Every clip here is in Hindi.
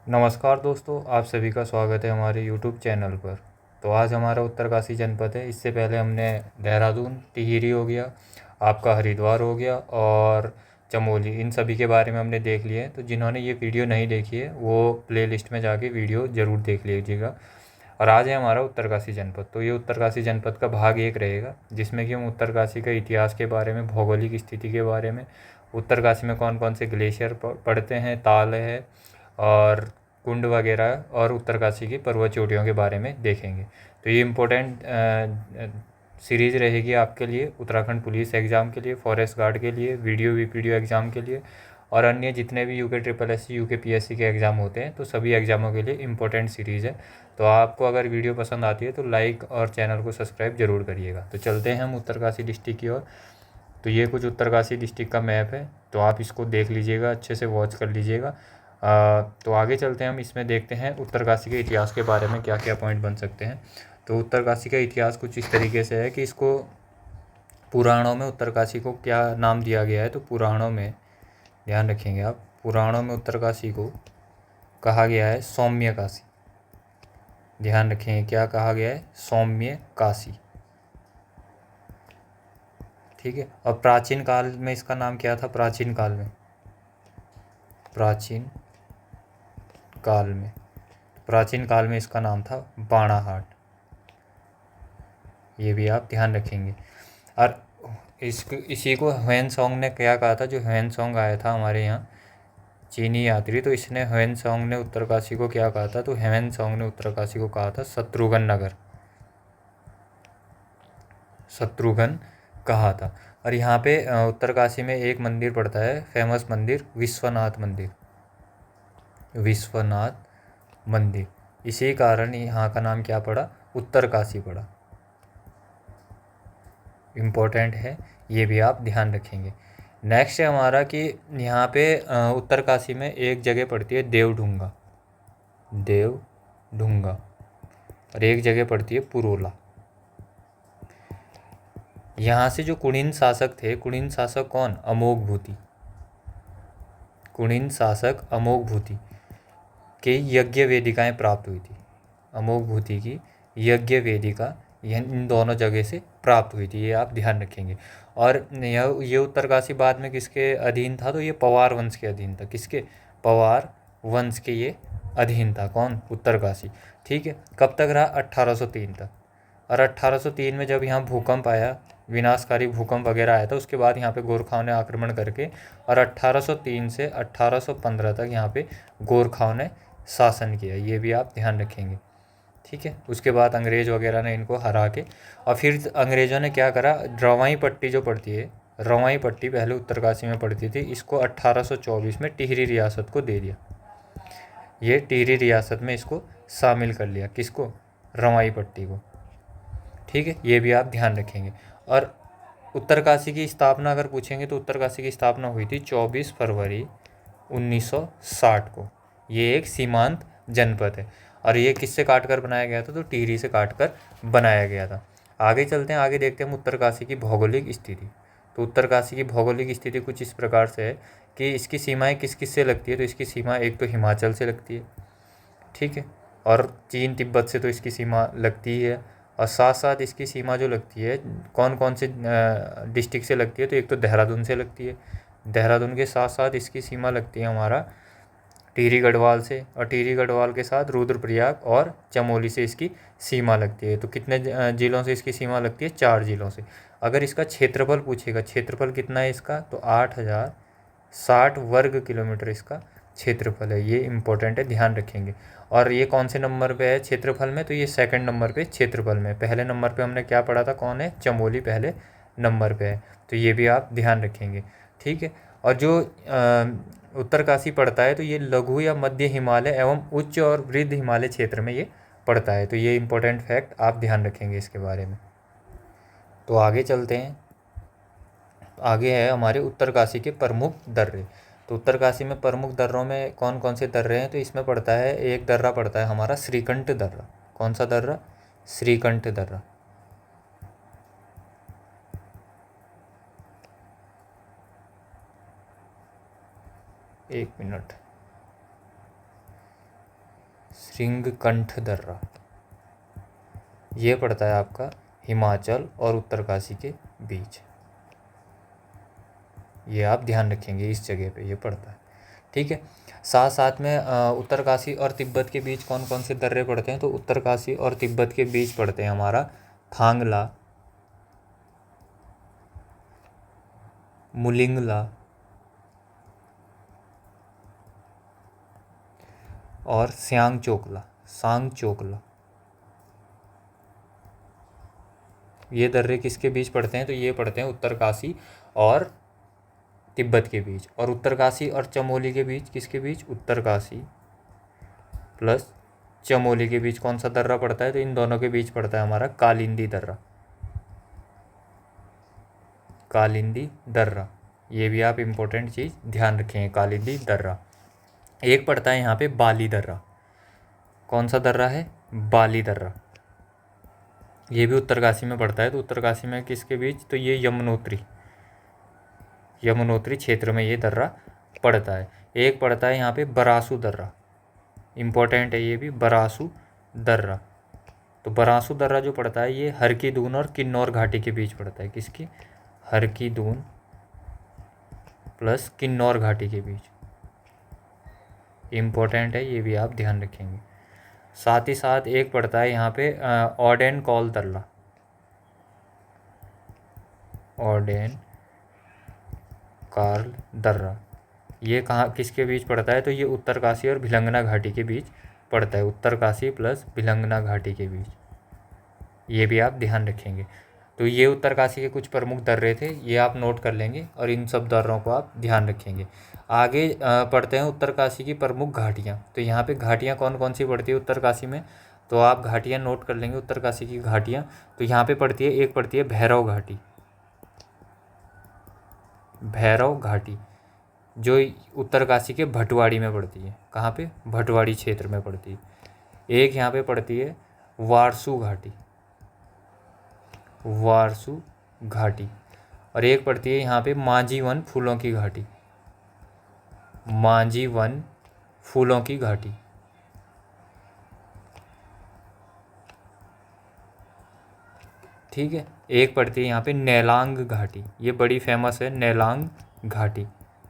नमस्कार दोस्तों, आप सभी का स्वागत है हमारे यूट्यूब चैनल पर। तो आज हमारा उत्तरकाशी जनपद है। इससे पहले हमने देहरादून, टिहरी हो गया, आपका हरिद्वार हो गया और चमोली, इन सभी के बारे में हमने देख लिए हैं। तो जिन्होंने ये वीडियो नहीं देखी है वो प्लेलिस्ट में जाके वीडियो ज़रूर देख लीजिएगा। और आज है हमारा उत्तरकाशी जनपद। तो ये उत्तरकाशी जनपद का भाग 1 रहेगा, जिसमें कि हम उत्तरकाशी का इतिहास के बारे में, भौगोलिक स्थिति के बारे में, उत्तरकाशी में कौन कौन से ग्लेशियर पड़ते हैं, ताल है और कुंड वगैरह, और उत्तरकाशी की पर्वत चोटियों के बारे में देखेंगे। तो ये इम्पोर्टेंट सीरीज़ रहेगी आपके लिए, उत्तराखंड पुलिस एग्ज़ाम के लिए, फॉरेस्ट गार्ड के लिए, वीडियो वीपीडीओ एग्ज़ाम के लिए और अन्य जितने भी UK triple S C, UK PSC के एग्ज़ाम होते हैं, तो सभी एग्ज़ामों के लिए इम्पोर्टेंट सीरीज़ है। तो आपको अगर वीडियो पसंद आती है तो लाइक और चैनल को सब्सक्राइब ज़रूर करिएगा। तो चलते हैं हम उत्तरकाशी डिस्ट्रिक्ट की ओर। तो ये कुछ उत्तरकाशी डिस्ट्रिक्ट का मैप है, तो आप इसको देख लीजिएगा, अच्छे से वॉच कर लीजिएगा। तो आगे चलते हैं, हम इसमें देखते हैं उत्तरकाशी के इतिहास के बारे में क्या क्या पॉइंट बन सकते हैं। तो उत्तरकाशी का इतिहास कुछ इस तरीके से है कि इसको पुराणों में उत्तरकाशी को क्या नाम दिया गया है। तो पुराणों में, ध्यान रखेंगे आप, पुराणों में उत्तरकाशी को कहा गया है सौम्य काशी। ध्यान रखेंगे, क्या कहा गया है? सौम्य काशी। ठीक है। और प्राचीन काल में इसका नाम क्या था? प्राचीन काल में, प्राचीन काल में इसका नाम था बाणाहाट। ये भी आप ध्यान रखेंगे। और इसी को ह्वेनसांग ने क्या कहा था? जो ह्वेनसांग आया था हमारे यहाँ, चीनी यात्री, तो इसने ह्वेनसांग ने उत्तरकाशी को क्या कहा था? तो ह्वेनसांग ने उत्तरकाशी को कहा था शत्रुघ्न नगर, शत्रुघ्न कहा था। और यहाँ पे उत्तरकाशी में एक मंदिर पड़ता है, फेमस मंदिर, विश्वनाथ मंदिर। विश्वनाथ मंदिर, इसी कारण यहाँ का नाम क्या पड़ा? उत्तरकाशी पड़ा। इम्पोर्टेंट है, ये भी आप ध्यान रखेंगे। नेक्स्ट है हमारा कि यहाँ पे उत्तरकाशी में एक जगह पड़ती है देवढुंगा, देवढुंगा, और एक जगह पड़ती है पुरोला। यहाँ से जो कुणिन शासक थे, कुणिन शासक कौन? अमोघभूति। कुणिन शासक अमोघभूति के यज्ञ वेदिकाएँ प्राप्त हुई थी। अमोघभूति की यज्ञ वेदिका इन दोनों जगह से प्राप्त हुई थी, ये आप ध्यान रखेंगे। और ये उत्तरकाशी बाद में किसके अधीन था? तो ये पवार वंश के अधीन था। किसके? पवार वंश के ये अधीन था। कौन? उत्तरकाशी। ठीक है। कब तक रहा? 1803 तक। और 1803 में जब यहाँ भूकंप आया, विनाशकारी भूकंप वगैरह आया था, उसके बाद यहाँ पे गोरखाओं ने आक्रमण करके, और 1803 से 1815 तक यहाँ पे गोरखाओं ने शासन किया। ये भी आप ध्यान रखेंगे। ठीक है। उसके बाद अंग्रेज़ वगैरह ने इनको हरा के, और फिर अंग्रेज़ों ने क्या करा? रवाई पट्टी जो पड़ती है, रवाई पट्टी पहले उत्तरकाशी में पड़ती थी, इसको 1824 में टिहरी रियासत को दे दिया। ये टिहरी रियासत में इसको शामिल कर लिया। किसको? रवाई पट्टी को। ठीक है, ये भी आप ध्यान रखेंगे। और उत्तरकाशी की स्थापना अगर पूछेंगे तो उत्तरकाशी की स्थापना हुई थी 24 फरवरी 1960 को। ये एक सीमांत जनपद है, और ये किससे काट कर बनाया गया था? तो टिहरी से काट कर बनाया गया था। आगे चलते हैं, आगे देखते हैं हम उत्तरकाशी की भौगोलिक स्थिति। तो उत्तरकाशी की भौगोलिक स्थिति कुछ इस प्रकार से है कि इसकी सीमाएं किस किस से लगती है? तो इसकी सीमा एक तो हिमाचल से लगती है, ठीक है, और चीन तिब्बत से तो इसकी सीमा लगती ही है। और साथ साथ इसकी सीमा जो लगती है, कौन कौन से डिस्ट्रिक्ट से लगती है? तो एक तो देहरादून से लगती है, देहरादून के साथ साथ इसकी सीमा लगती है हमारा टिहरी गढ़वाल से, और टिहरी गढ़वाल के साथ रुद्रप्रयाग और चमोली से इसकी सीमा लगती है। तो कितने ज़िलों से इसकी सीमा लगती है? 4 ज़िलों से। अगर इसका क्षेत्रफल पूछेगा, क्षेत्रफल कितना है इसका? तो 8060 वर्ग किलोमीटर इसका क्षेत्रफल है। ये इम्पोर्टेंट है, ध्यान रखेंगे। और ये कौन से नंबर पे है क्षेत्रफल में? तो ये सेकंड नंबर पे क्षेत्रफल में। पहले नंबर पे हमने क्या पढ़ा था? कौन है? चमोली पहले नंबर पे है। तो ये भी आप ध्यान रखेंगे। ठीक है। और जो उत्तरकाशी पड़ता है, तो ये लघु या मध्य हिमालय एवं उच्च और वृद्ध हिमालय क्षेत्र में ये पड़ता है। तो ये इम्पोर्टेंट फैक्ट आप ध्यान रखेंगे इसके बारे में। तो आगे चलते हैं, आगे है हमारे उत्तरकाशी के प्रमुख दर्रे। तो उत्तरकाशी में प्रमुख दर्रों में कौन कौन से दर्रे हैं? तो इसमें पड़ता है, एक दर्रा पड़ता है हमारा श्रीकंठ दर्रा। कौन सा दर्रा? श्रीकंठ दर्रा। एक मिनट, श्रृंगकंठ दर्रा, ये पड़ता है आपका हिमाचल और उत्तरकाशी के बीच। ये आप ध्यान रखेंगे, इस जगह पे ये पड़ता है। ठीक है, साथ साथ में उत्तरकाशी और तिब्बत के बीच कौन कौन से दर्रे पड़ते हैं? तो उत्तरकाशी और तिब्बत के बीच पड़ते हैं हमारा थांगला, मुलिंगला और सांगचोकला। ये दर्रे किसके बीच पड़ते हैं? तो ये पड़ते हैं उत्तरकाशी और तिब्बत के बीच। और उत्तरकाशी और चमोली के बीच किसके बीच? उत्तरकाशी प्लस चमोली के बीच कौन सा दर्रा पड़ता है? तो इन दोनों के बीच पड़ता है हमारा कालिंदी दर्रा। कालिंदी दर्रा, ये भी आप इम्पोर्टेंट चीज़ ध्यान रखेंगे, कालिंदी दर्रा। एक पड़ता है यहाँ पे बाली दर्रा। कौन सा दर्रा है? बाली दर्रा। ये भी उत्तरकाशी में पड़ता है। तो उत्तरकाशी में किसके बीच? तो ये यमुनोत्री क्षेत्र में ये दर्रा पड़ता है। एक पड़ता है यहाँ पे बरासू दर्रा, इम्पोर्टेंट है ये भी, बरासू दर्रा। तो बरासू दर्रा जो पड़ता है ये हर की दून और किन्नौर घाटी के बीच पड़ता है। किसकी? हर की दून प्लस किन्नौर घाटी के बीच, इम्पोर्टेंट है ये भी आप ध्यान रखेंगे। साथ ही साथ एक पड़ता है यहाँ पे ऑडेन कॉल दर्रा, ऑडेन कार्ल दर्रा। ये कहाँ किसके बीच पड़ता है? तो ये उत्तरकाशी और भिलंगना घाटी के बीच पड़ता है, उत्तरकाशी प्लस भिलंगना घाटी के बीच, ये भी आप ध्यान रखेंगे। तो ये उत्तरकाशी के कुछ प्रमुख दर्रे थे, ये आप नोट कर लेंगे और इन सब दर्रों को आप ध्यान रखेंगे। आगे पढ़ते हैं उत्तरकाशी की प्रमुख घाटियाँ। तो यहाँ पे घाटियाँ कौन कौन सी पड़ती है उत्तरकाशी में? तो आप घाटियाँ नोट कर लेंगे उत्तरकाशी की घाटियाँ। तो यहाँ पे पड़ती है, एक पड़ती है भैरव घाटी, भैरव घाटी जो उत्तरकाशी के भटवाड़ी में पड़ती है। कहाँ पे? भटवाड़ी क्षेत्र में पड़ती है। एक यहाँ पे पड़ती है वारसू घाटी, वारसू घाटी। और एक पड़ती है यहाँ पे मांझी वन फूलों की घाटी, मांझी वन फूलों की घाटी। ठीक है, एक पड़ती है यहाँ पे नेलांग घाटी, ये बड़ी फेमस है नेलांग घाटी।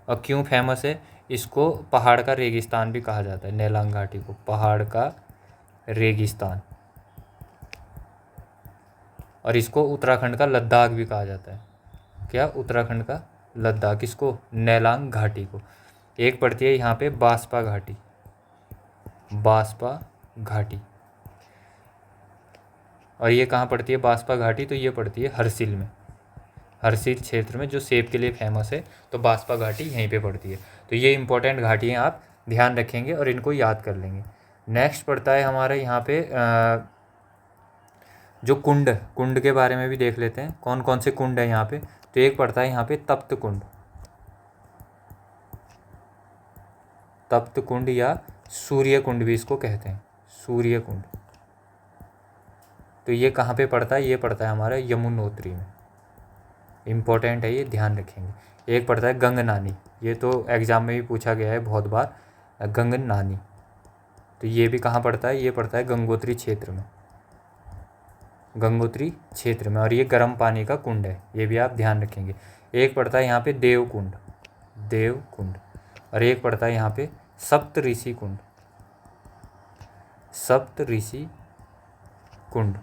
और क्यों फेमस है? इसको पहाड़ का रेगिस्तान भी कहा जाता है, नेलांग घाटी को पहाड़ का रेगिस्तान। और इसको उत्तराखंड का लद्दाख भी कहा जाता है। क्या? उत्तराखंड का लद्दाख। किसको? नेलांग घाटी को। एक पड़ती है यहाँ पे बास्पा घाटी, बास्पा घाटी। और ये कहाँ पड़ती है बास्पा घाटी? तो ये पड़ती है हरसिल में, हरसिल क्षेत्र में जो सेब के लिए फेमस है। तो बास्पा घाटी यहीं पे पड़ती है। तो ये इंपॉर्टेंट घाटियाँ आप ध्यान रखेंगे और इनको याद कर लेंगे। नेक्स्ट पड़ता है हमारे यहाँ पे जो कुंड के बारे में भी देख लेते हैं, कौन कौन से कुंड है यहाँ पे। तो एक पड़ता है यहाँ पे तप्त कुंड, तप्त कुंड या सूर्य कुंड भी इसको कहते हैं, सूर्य कुंड। तो ये कहाँ पे पड़ता है? ये पड़ता है हमारा यमुनोत्री में, इम्पोर्टेंट है ये ध्यान रखेंगे। एक पड़ता है गंगनानी, ये तो एग्ज़ाम में भी पूछा गया है बहुत बार, गंगनानी। तो ये भी कहाँ पड़ता है? ये पड़ता है गंगोत्री क्षेत्र में, गंगोत्री क्षेत्र में। और ये गर्म पानी का कुंड है, ये भी आप ध्यान रखेंगे। एक पड़ता है यहाँ पे देवकुंड, देवकुंड। और एक पड़ता है यहाँ पे सप्तऋषि कुंड, सप्तऋषि कुंड,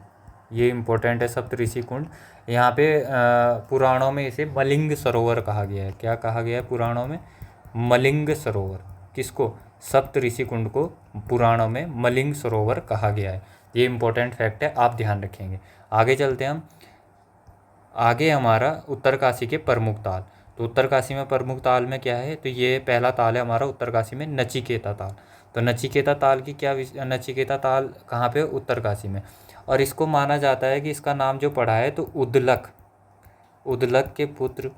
ये इम्पोर्टेंट है सप्तऋषि कुंड। यहाँ पे पुराणों में इसे मलिंग सरोवर कहा गया है। क्या कहा गया है पुराणों में? मलिंग सरोवर। किसको? सप्तऋषि कुंड को पुराणों में मलिंग सरोवर कहा गया है। ये इम्पोर्टेंट फैक्ट है, आप ध्यान रखेंगे। आगे चलते हैं हम। आगे हमारा उत्तरकाशी के प्रमुख ताल। तो उत्तरकाशी में प्रमुख ताल में क्या है? तो ये पहला ताल है हमारा उत्तरकाशी में नचिकेता ताल। तो नचिकेता ताल की क्या नचिकेता ताल कहाँ पे? उत्तरकाशी में। और इसको माना जाता है कि इसका नाम जो पड़ा है तो उद्दलक, उद्दलक के पुत्र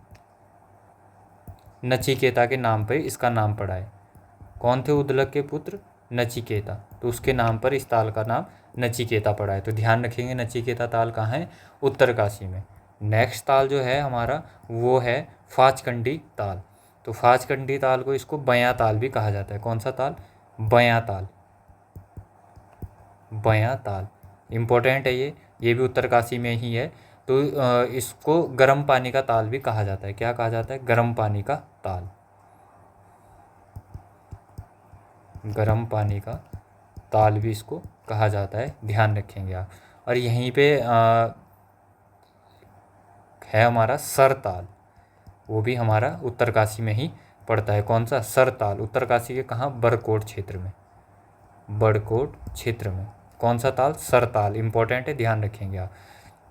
नचिकेता के नाम पर इसका नाम पड़ा है। कौन थे उद्दलक के पुत्र? नचिकेता। तो उसके नाम पर इस ताल का नाम नचिकेता पड़ा है। तो ध्यान रखेंगे नचिकेता ताल कहाँ है? उत्तरकाशी में। नेक्स्ट ताल जो है हमारा वो है फाचकंडी ताल। तो फाचकंडी ताल को इसको बयां ताल भी कहा जाता है। कौन सा ताल? बयां ताल। बयां ताल इम्पोर्टेंट है ये भी उत्तरकाशी में ही है। तो इसको गर्म पानी का ताल भी कहा जाता है। क्या कहा जाता है? गर्म पानी का ताल। गर्म पानी का ताल भी इसको कहा जाता है, ध्यान रखेंगे आप। और यहीं पे है हमारा सरताल, वो भी हमारा उत्तरकाशी में ही पड़ता है। कौन सा? सरताल। उत्तरकाशी के कहाँ? बड़कोट क्षेत्र में। बड़कोट क्षेत्र में कौन सा ताल? सरताल। इम्पोर्टेंट है, ध्यान रखेंगे आप।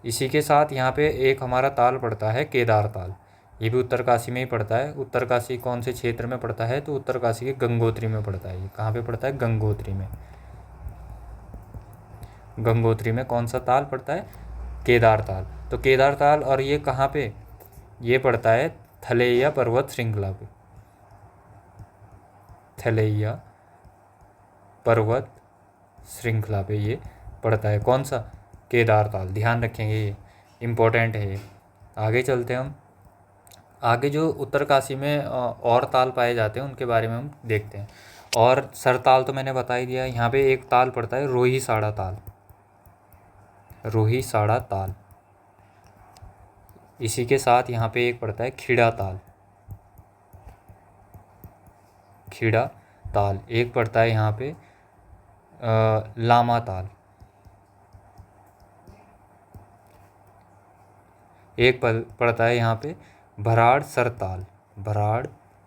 इसी के साथ यहाँ पे एक हमारा ताल पड़ता है केदार ताल। ये भी उत्तरकाशी में ही पड़ता है। उत्तरकाशी कौन से क्षेत्र में पड़ता है? तो उत्तरकाशी के गंगोत्री में पड़ता है। ये कहाँ पे पड़ता है? गंगोत्री में। गंगोत्री में कौन सा ताल पड़ता है? केदार ताल। तो केदार ताल, और ये कहाँ पे? ये पड़ता है थलैया पर्वत श्रृंखला पे। थलैया पर्वत श्रृंखला पे ये पड़ता है। कौन सा? केदार ताल। ध्यान रखेंगे, ये इम्पोर्टेंट है ये। आगे चलते हैं हम। आगे जो उत्तरकाशी में और ताल पाए जाते हैं उनके बारे में हम देखते हैं। और सरताल तो मैंने बता ही दिया। यहाँ पे एक ताल पड़ता है रोहिसाड़ा ताल। रोहिसाड़ा ताल। इसी के साथ यहाँ पे एक पड़ता है खिड़ा ताल। खिड़ा ताल। एक पड़ता है यहाँ पे लामा ताल। एक पड़ता है यहाँ पे भराड़ सरताल। भराड़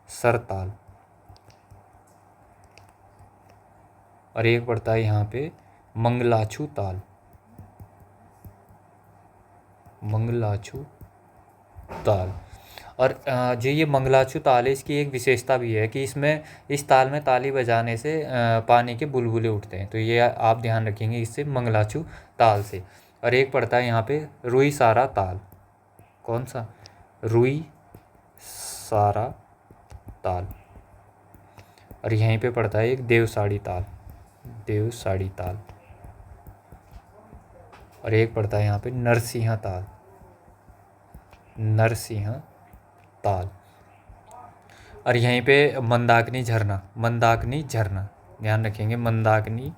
सरताल। और एक पड़ता है यहाँ पे मंगलाछू ताल। मंगलाछू ताल। और जो ये मंगलाछू ताल है, इसकी एक विशेषता भी है कि इसमें, इस ताल में ताली बजाने से पानी के बुलबुले उठते हैं। तो ये आप ध्यान रखेंगे इससे, मंगलाछू ताल से। और एक पड़ता है यहाँ पे रुईसारा ताल। कौन सा? रुईसारा ताल। और यहीं पे पड़ता है एक देवसाड़ी ताल। देवसाड़ी ताल। और एक पड़ता है यहाँ पे नरसिंह ताल। नरसिंह ताल। और यहीं पे मंदाकिनी झरना। मंदाकिनी झरना, ध्यान रखेंगे, मंदाकिनी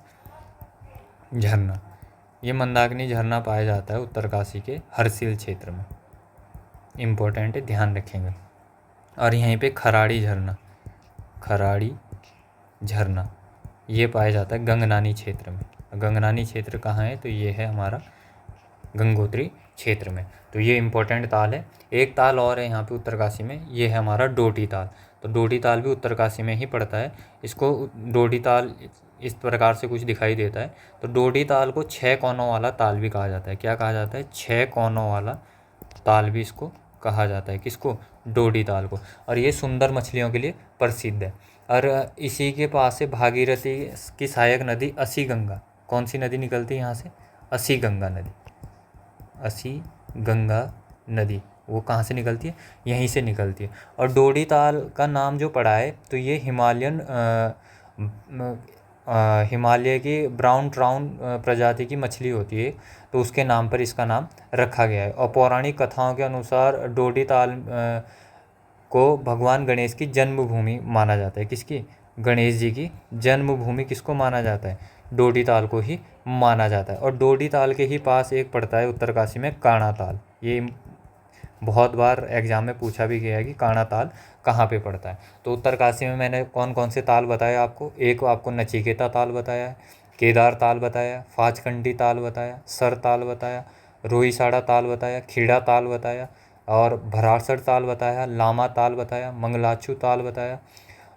झरना। ये मंदाकिनी झरना पाया जाता है उत्तरकाशी के हरसिल क्षेत्र में। इम्पोर्टेंट है, ध्यान रखेंगे। और यहीं पे खराड़ी झरना। खराड़ी झरना ये पाया जाता है गंगनानी क्षेत्र में। गंगनानी क्षेत्र कहाँ है? तो ये है हमारा गंगोत्री क्षेत्र में। तो ये इम्पोर्टेंट ताल है। एक ताल और है यहाँ पे उत्तरकाशी में, ये है हमारा डोडी ताल। तो डोडी ताल भी उत्तरकाशी में ही पड़ता है। इसको डोडी ताल इस प्रकार से कुछ दिखाई देता है। तो डोडी ताल को 6 कोनों वाला ताल भी कहा जाता है। क्या कहा जाता है? 6 कोनों वाला ताल भी इसको कहा जाता है। किसको? डोडी ताल को। और ये सुंदर मछलियों के लिए प्रसिद्ध है। और इसी के पास से भागीरथी की सहायक नदी असी गंगा, कौन सी नदी निकलती है यहाँ से? असी गंगा नदी। असी गंगा नदी वो कहाँ से निकलती है? यहीं से निकलती है। और डोडी ताल का नाम जो पड़ा है, तो ये हिमालय की ब्राउन ट्राउन प्रजाति की मछली होती है, तो उसके नाम पर इसका नाम रखा गया है। और पौराणिक कथाओं के अनुसार डोडी ताल को भगवान गणेश की जन्मभूमि माना जाता है। किसकी? गणेश जी की जन्मभूमि किसको माना जाता है? डोडी ताल को ही माना जाता है। और डोडी ताल के ही पास एक पड़ता है उत्तरकाशी में काणा ताल। ये बहुत बार एग्जाम में पूछा भी गया है कि काणा ताल कहाँ पे पड़ता है। तो उत्तरकाशी में मैंने कौन कौन से ताल बताया आपको? एक आपको नचिकेता ताल बताया है, केदार ताल बताया, फाचकंडी ताल बताया, सर ताल बताया, रोहिसाड़ा ताल बताया, खीड़ा ताल बताया, और भराड़सर ताल बताया, लामा ताल बताया, मंगलाछू ताल बताया,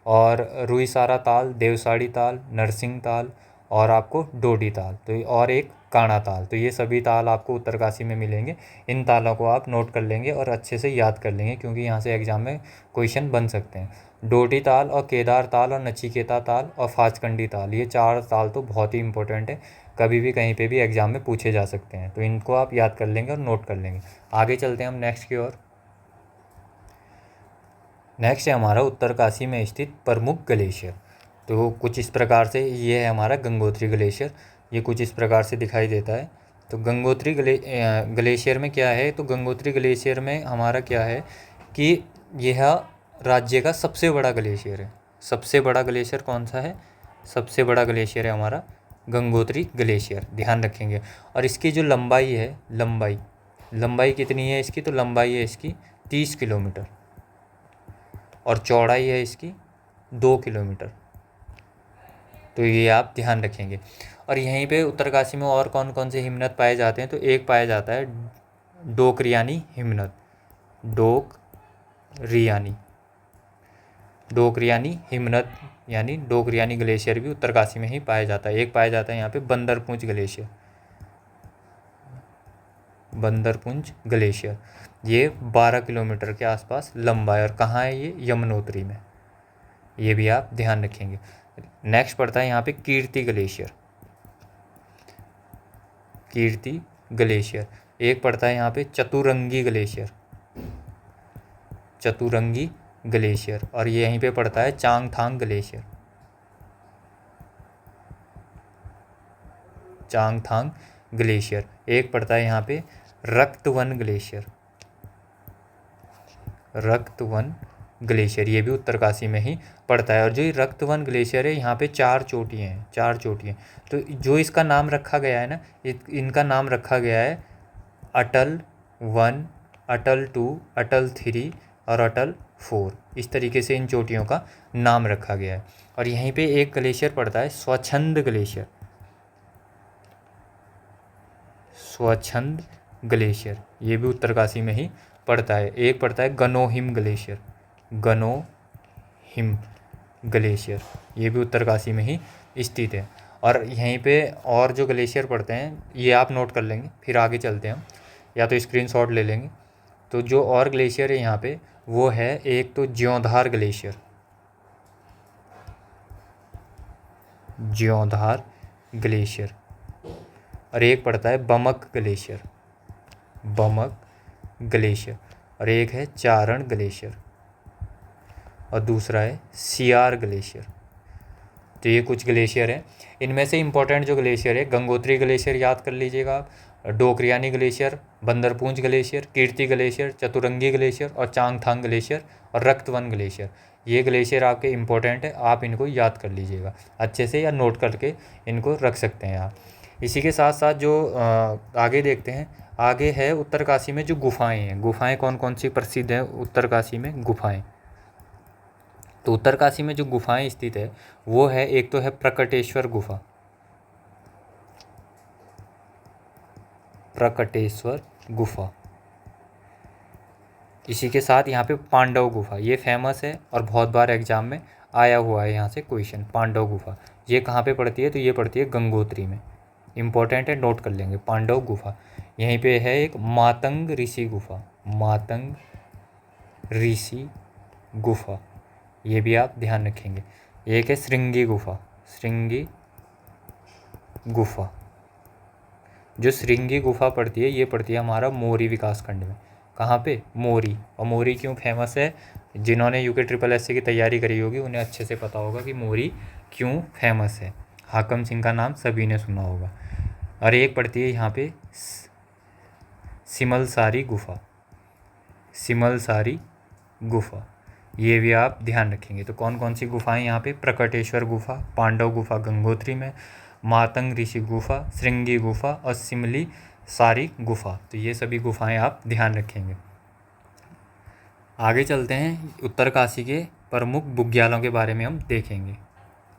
और रुईसारा ताल, देवसाड़ी ताल, नरसिंह ताल, और आपको डोडी ताल, तो और एक काणा ताल। तो ये सभी ताल आपको उत्तरकाशी में मिलेंगे। इन तालों को आप नोट कर लेंगे और अच्छे से याद कर लेंगे, क्योंकि यहाँ से एग्जाम में क्वेश्चन बन सकते हैं। डोडी ताल और केदार ताल और नचिकेता ताल और फाचकंडी ताल, ये 4 ताल तो बहुत ही इंपॉर्टेंट है, कभी भी कहीं पे भी एग्जाम में पूछे जा सकते हैं। तो इनको आप याद कर लेंगे और नोट कर लेंगे। आगे चलते हैं हम नेक्स्ट की ओर। नेक्स्ट है हमारा उत्तरकाशी में स्थित प्रमुख ग्लेशियर। तो कुछ इस प्रकार से ये है हमारा गंगोत्री ग्लेशियर। ये कुछ इस प्रकार से दिखाई देता है। तो गंगोत्री ग्लेशियर में क्या है? तो गंगोत्री ग्लेशियर में हमारा क्या है कि यह राज्य का सबसे बड़ा ग्लेशियर है। सबसे बड़ा ग्लेशियर कौन सा है? सबसे बड़ा ग्लेशियर है हमारा गंगोत्री ग्लेशियर, ध्यान रखेंगे। और इसकी जो लंबाई है, लंबाई कितनी है इसकी, तो लंबाई है इसकी 30 किलोमीटर और चौड़ाई है इसकी 2 किलोमीटर। तो ये आप ध्यान रखेंगे। और यहीं पे उत्तरकाशी में और कौन कौन से हिमनद पाए जाते हैं, तो एक पाया जाता है डोकरियानी हिमनद, डोकरियानी हिमनद यानी डोकरियानी ग्लेशियर भी उत्तरकाशी में ही पाया जाता है। एक पाया जाता है यहाँ पे बंदरपुंज ग्लेशियर, ये 12 किलोमीटर के आसपास लंबा है। और कहाँ है ये, यमुनोत्री में, ये भी आप ध्यान रखेंगे। नेक्स्ट पड़ता है यहाँ पे कीर्ति ग्लेशियर। एक पड़ता है यहाँ पे चतुरंगी ग्लेशियर, और ये यहीं पे पड़ता है चांगथांग ग्लेशियर। एक पड़ता है यहाँ पे रक्तवन ग्लेशियर, ये भी उत्तरकाशी में ही पड़ता है। और जो ये रक्तवन ग्लेशियर है, यहाँ पे 4 चोटियाँ हैं। तो जो इसका नाम रखा गया है ना, इनका नाम रखा गया है अटल 1, अटल 2, अटल 3 और अटल 4। इस तरीके से इन चोटियों का नाम रखा गया है। और यहीं पे एक ग्लेशियर पड़ता है स्वच्छंद ग्लेशियर, ये भी उत्तरकाशी में ही पड़ता है। एक पड़ता है गनोहिम ग्लेशियर, ये भी उत्तरकाशी में ही स्थित है। और यहीं पे और जो ग्लेशियर पड़ते हैं ये आप नोट कर लेंगे, फिर आगे चलते हैं हम, या तो स्क्रीनशॉट ले लेंगे। तो जो और ग्लेशियर है यहाँ पे वो है, एक तो ज्योंधार ग्लेशियर, और एक पड़ता है बमक ग्लेशियर, और एक है चारण ग्लेशियर, और दूसरा है सियार ग्लेशियर। तो ये कुछ ग्लेशियर हैं। इनमें से इम्पोर्टेंट जो ग्लेशियर है, गंगोत्री ग्लेशियर याद कर लीजिएगा आप, डोकरियानी ग्लेशियर, बंदरपुंज ग्लेशियर, कीर्ति ग्लेशियर, चतुरंगी ग्लेशियर और चांगथांग ग्लेशियर और रक्तवन ग्लेशियर। ये ग्लेशियर आपके इम्पोर्टेंट है, आप इनको याद कर लीजिएगा अच्छे से, या नोट करके इनको रख सकते हैं आप। इसी के साथ साथ जो आगे देखते हैं, आगे है उत्तरकाशी में जो गुफाएँ हैं। गुफाएँ कौन कौन सी प्रसिद्ध हैं उत्तरकाशी में गुफाएँ, तो उत्तरकाशी में जो गुफाएं स्थित है वो है, एक तो है प्रकटेश्वर गुफा। इसी के साथ यहाँ पे पांडव गुफा, ये फेमस है और बहुत बार एग्जाम में आया हुआ है यहाँ से क्वेश्चन। पांडव गुफा ये कहाँ पे पड़ती है, तो ये पड़ती है गंगोत्री में, इम्पोर्टेंट है, नोट कर लेंगे। पांडव गुफा यहीं पे है। एक मातंग ऋषि गुफा, ये भी आप ध्यान रखेंगे। एक है श्रृंगी गुफा। जो श्रृंगी गुफा पड़ती है ये पड़ती है हमारा मोरी विकासखंड में। कहाँ पे, मोरी। और मोरी क्यों फेमस है, जिन्होंने यूके SSS की तैयारी करी होगी उन्हें अच्छे से पता होगा कि मोरी क्यों फेमस है। हाकम सिंह का नाम सभी ने सुना होगा। और एक पड़ती है यहाँ पे सिमलसारी गुफा, ये भी आप ध्यान रखेंगे। तो कौन कौन सी गुफाएं यहाँ पे, प्रकटेश्वर गुफा, पांडव गुफा गंगोत्री में, मातंग ऋषि गुफा, श्रृंगी गुफा और सिमली सारी गुफा। तो ये सभी गुफाएं आप ध्यान रखेंगे। आगे चलते हैं, उत्तरकाशी के प्रमुख बुग्यालों के बारे में हम देखेंगे।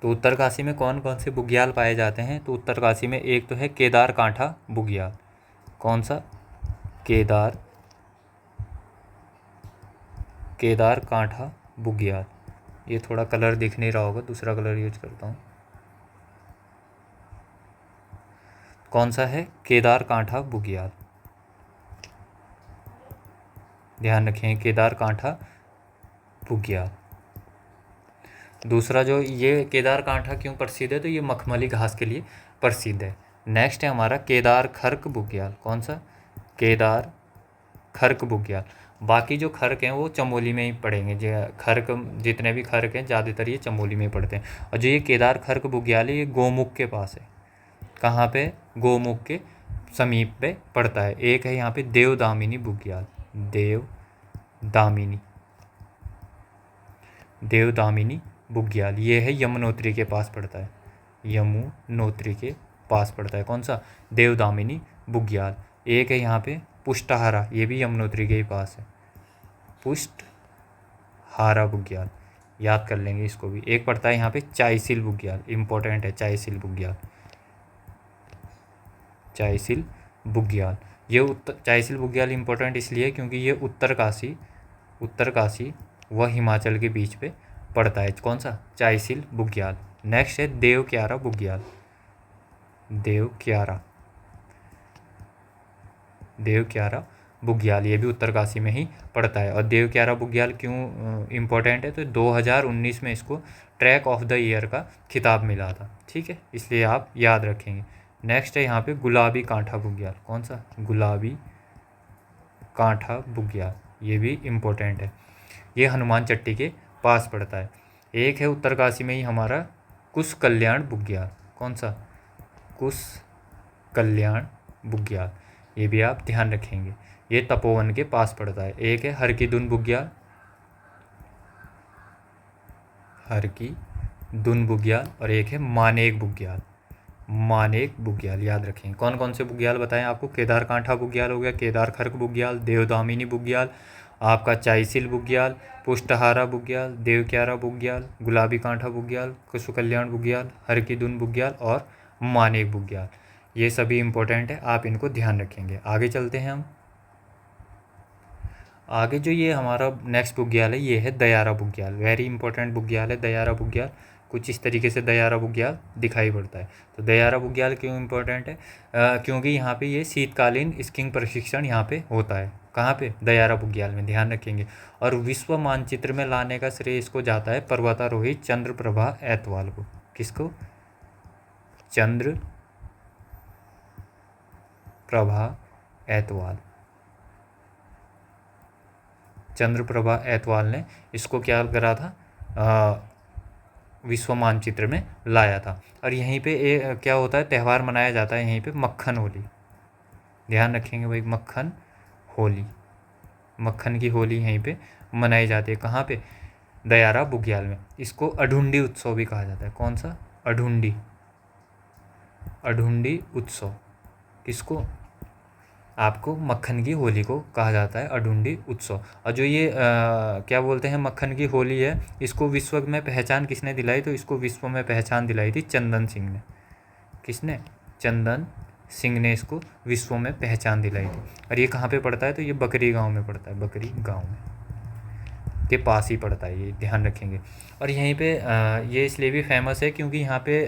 तो उत्तरकाशी में कौन कौन से बुग्याल पाए जाते हैं, तो उत्तरकाशी में एक तो है केदार कांठा बुग्याल। कौन सा, केदार कांठा बुग्याल। ये थोड़ा कलर दिख नहीं रहा होगा, दूसरा कलर यूज करता हूँ। कौन सा है, केदार कांठा बुग्याल, ध्यान रखें, केदार कांठा बुग्याल। दूसरा जो ये केदार कांठा क्यों प्रसिद्ध है, तो ये मखमली घास के लिए प्रसिद्ध है। नेक्स्ट है हमारा केदार खर्क बुग्याल। कौन सा, केदार खर्क बुग्याल। बाकी जो खर्क हैं वो चमोली में ही पड़ेंगे, जो खर्क जितने भी खर्क हैं ज़्यादातर ये चमोली में ही पड़ते हैं। और जो ये केदार खर्क बुग्याल है ये गोमुख के पास है। कहाँ पे, गोमुख के समीप पे पड़ता है। एक है यहाँ पे देवदामिनी बुग्याल, ये है यमुनोत्री के पास पड़ता है। यमुनोत्री के पास पड़ता है। कौन सा? देवदामिनी बुग्याल। एक है यहाँ पे पुष्टहारा, ये भी यमुनोत्री के ही पास है, पुष्टहारा बुग्याल, याद कर लेंगे इसको भी। एक पड़ता है यहाँ पे चाईसिल बुग्याल, इंपॉर्टेंट है चाईसिल बुग्याल, चाईसिल बुग्याल। ये चाईसिल बुग्याल इंपॉर्टेंट इसलिए क्योंकि ये उत्तरकाशी व हिमाचल के बीच पे पड़ता है। कौन सा? चाईसिल बुग्याल। नेक्स्ट है देवक्यारा बुग्याल, देवक्यारा बुग्याल, ये भी उत्तरकाशी में ही पड़ता है। और देवक्यारा बुग्याल क्यों इम्पोर्टेंट है? तो 2019 में इसको ट्रैक ऑफ द ईयर का खिताब मिला था, ठीक है, इसलिए आप याद रखेंगे। नेक्स्ट है यहाँ पे गुलाबी कांठा बुग्याल। कौन सा? गुलाबी कांठा बुग्याल, ये भी इम्पोर्टेंट है, ये हनुमान चट्टी के पास पड़ता है। एक है उत्तरकाशी में ही हमारा कुश कल्याण बुग्याल। कौन सा? कुश कल्याण बुग्याल, ये भी आप ध्यान रखेंगे, ये तपोवन के पास पड़ता है। एक है हरकीदुन बुग्याल, हरकीदुन बुग्याल, और एक है मानेक बुग्याल, मानेक बुग्याल, याद रखेंगे। कौन कौन से बुग्याल बताएं आपको? केदार कांठा बुग्याल हो गया, केदार खर्क बुग्याल, देवदामिनी बुग्याल, आपका चाईसिल बुग्याल, पुष्टहारा बुग्याल, देवक्यारा बुग्याल, गुलाबी कांठा बुग्याल, कुशकल्याण बुग्याल, हरकीदुन बुग्याल और मानेक बुग्याल, ये सभी इंपॉर्टेंट है, आप इनको ध्यान रखेंगे। आगे चलते हैं हम। आगे जो ये हमारा नेक्स्ट बुग्याल है, ये है दयारा बुग्याल, वेरी इंपॉर्टेंट बुग्याल है दयारा बुग्याल। कुछ इस तरीके से दयारा बुग्याल दिखाई पड़ता है। तो दयारा बुग्याल क्यों इम्पोर्टेंट है? क्योंकि यहाँ पे ये शीतकालीन स्कीइंग प्रशिक्षण यहाँ पे होता है। कहाँ पे? दयारा बुग्याल में, ध्यान रखेंगे। और विश्व मानचित्र में लाने का श्रेय इसको जाता है पर्वतारोही चंद्रप्रभा ऐतवाल को। किसको? चंद्रप्रभा ऐतवाल, चंद्रप्रभा ऐतवाल ने इसको क्या करा था? विश्व मानचित्र में लाया था। और यहीं पे क्या होता है? त्यौहार मनाया जाता है यहीं पे मक्खन होली, ध्यान रखेंगे भाई, मक्खन होली, मक्खन की होली यहीं पे मनाई जाती है। कहाँ पे? दयारा बुग्याल में। इसको अढुंडी उत्सव भी कहा जाता है। कौन सा? अढुंडी उत्सव। किसको? आपको मक्खन की होली को कहा जाता है अढुंडी उत्सव। और जो ये क्या बोलते हैं मक्खन की होली है, इसको विश्व में पहचान किसने दिलाई? तो इसको विश्व में पहचान दिलाई थी चंदन सिंह ने। किसने? चंदन सिंह ने इसको विश्व में पहचान दिलाई थी। और ये कहाँ पे पड़ता है? तो ये बकरी गांव में पड़ता है, बकरी गांव में के पास ही पड़ता है, ये ध्यान रखेंगे। और यहीं पे ये इसलिए भी फेमस है क्योंकि यहाँ पे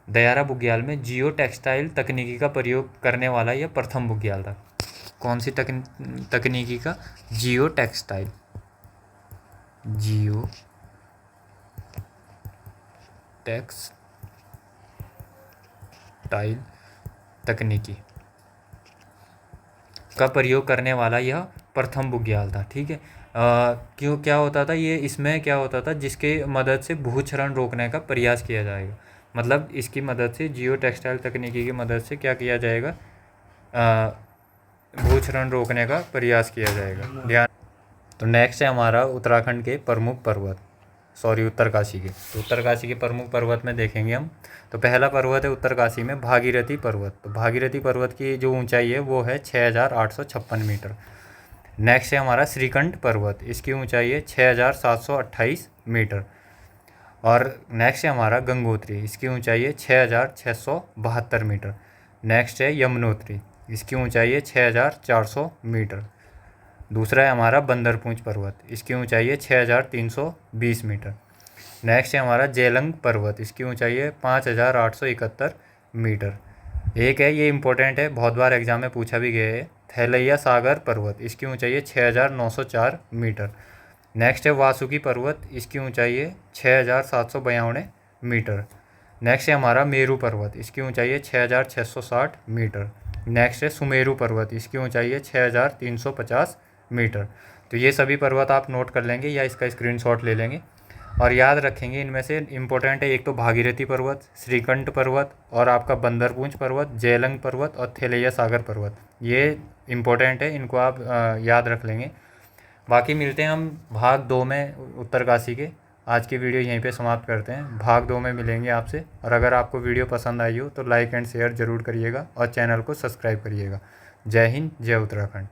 दयारा बुग्याल में जियो टेक्सटाइल तकनीकी का प्रयोग करने वाला यह प्रथम बुग्याल था। कौन सी तकनीकी का? जियो टेक्सटाइल तकनीकी का प्रयोग करने वाला यह प्रथम बुग्याल था, ठीक है। क्यों क्या होता था ये? इसमें क्या होता था? जिसके मदद से भूक्षरण रोकने का प्रयास किया जाएगा, मतलब इसकी मदद से, जियो टेक्सटाइल तकनीकी की मदद से क्या किया जाएगा? भूक्षरण रोकने का प्रयास किया जाएगा, ध्यान। तो नेक्स्ट है हमारा उत्तराखंड के प्रमुख पर्वत, उत्तरकाशी के। तो उत्तरकाशी के प्रमुख पर्वत में देखेंगे हम। तो पहला पर्वत है उत्तरकाशी में भागीरथी पर्वत। तो भागीरथी पर्वत की जो ऊंचाई है वो है 6856 मीटर। नेक्स्ट है हमारा श्रीकंठ पर्वत, इसकी ऊंचाई है 6728 मीटर। और नेक्स्ट है हमारा गंगोत्री, इसकी ऊंचाई है 6672 मीटर। नेक्स्ट है यमुनोत्री, इसकी ऊंचाई है 6400 मीटर। दूसरा है हमारा बंदरपूंछ पर्वत, इसकी ऊंचाई है 6320 मीटर। नेक्स्ट है हमारा जेलंग पर्वत, इसकी ऊंचाई है 5871 मीटर। एक है, ये इंपॉर्टेंट है, बहुत बार एग्जाम में पूछा भी गया है, थैलैया सागर पर्वत, इसकी ऊंचाई है 6904 मीटर। नेक्स्ट है वासुकी पर्वत, इसकी ऊंचाई है 6792 मीटर। नेक्स्ट है हमारा मेरू पर्वत, इसकी ऊंचाई है 6660 मीटर। नेक्स्ट है सुमेरु पर्वत, इसकी ऊंचाई है 6350 मीटर। तो ये सभी पर्वत आप नोट कर लेंगे या इसका स्क्रीनशॉट ले लेंगे और याद रखेंगे। इनमें से इम्पोर्टेंट है एक तो भागीरथी पर्वत, श्रीकंठ पर्वत और आपका बंदरपूंछ पर्वत, जेलंग पर्वत और थैलैया सागर पर्वत, ये इम्पोर्टेंट है, इनको आप याद रख लेंगे। बाकी मिलते हैं हम भाग 2 में उत्तरकाशी के। आज की वीडियो यहीं पे समाप्त करते हैं। भाग 2 में मिलेंगे आपसे। और अगर आपको वीडियो पसंद आई हो तो लाइक एंड शेयर ज़रूर करिएगा और चैनल को सब्सक्राइब करिएगा। जय हिंद, जय उत्तराखंड।